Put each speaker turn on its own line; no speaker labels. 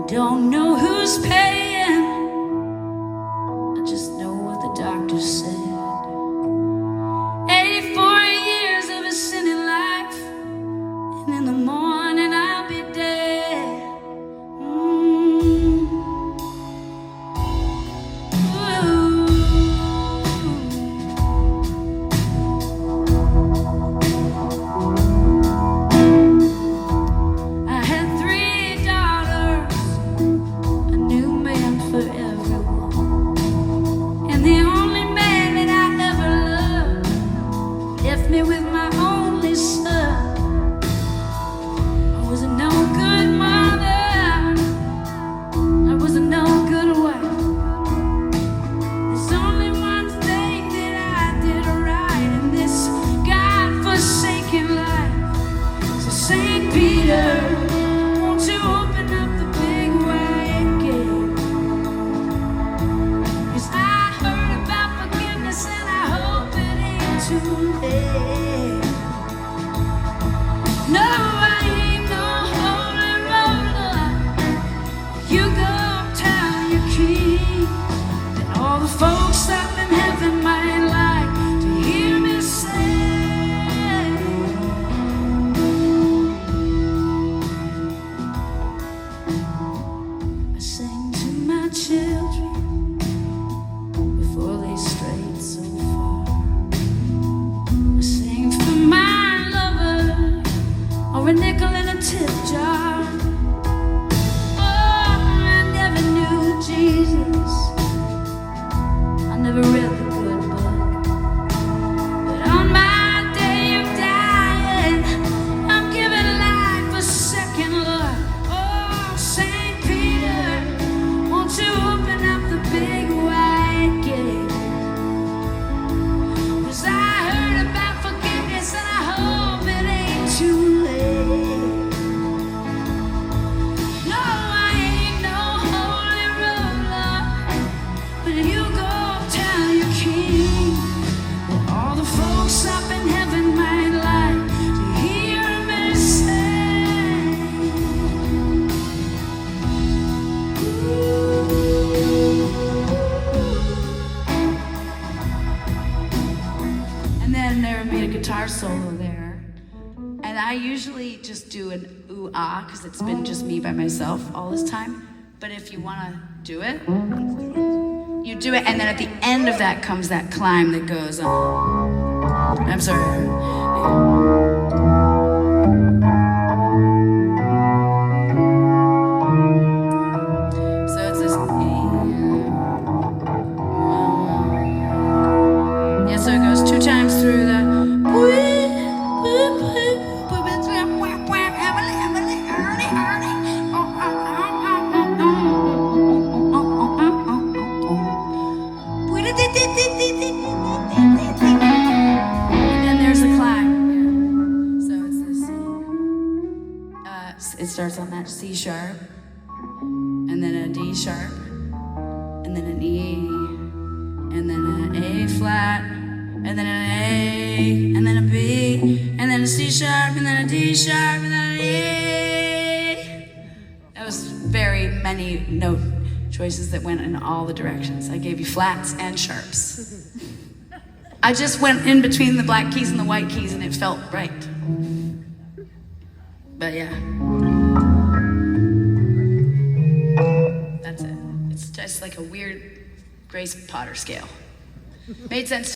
Don't know who's paying, I just know what the doctor said. 84 years of a sinning life, and in the morning I'll be dead. I had 3 daughters, a new man for everyone, and the only man that I ever loved left me with my only son. I was a no good mother, I was a no good wife. There's only one thing that I did right in this God-forsaken life. So St. Peter, won't you open up the big wide gate? 'Cause I heard about forgiveness and I hope it ain't too late. No, I ain't no holy roller. You go tell your king that all the folks up in heaven might like to hear me say, I sang to my children before they strayed so far. I sang for my lover, or a nickel in a tip jar. Oh, I never knew Jesus, I never read the good book, but on my day of dying, I'm giving life a second look. Oh, St. Peter, won't you open up the big wide gate? 'Cause I heard about forgiveness and I hope it ain't too late. No, I ain't no holy roller, but you go tell your king that all the folks up in heaven might like to hear me say, and then there would be a guitar solo there. And I usually just do an ooh-ah, because it's been just me by myself all this time. But if you want to do it, you do it, and then at the end of that comes that climb that goes on. I'm sorry. So it's this. Yeah, so it goes 2 times through the. And then there's a climb. So it's this. It starts on that C sharp, and then a D sharp, and then an E, and then an A flat, and then an A, and then a B, and then a C sharp, and then a D sharp, and then an E. That was very many note choices that went in all the directions. I gave you flats and sharps. I just went in between the black keys and the white keys, and it felt right. But yeah, that's it. It's just like a weird Grace Potter scale. Made sense.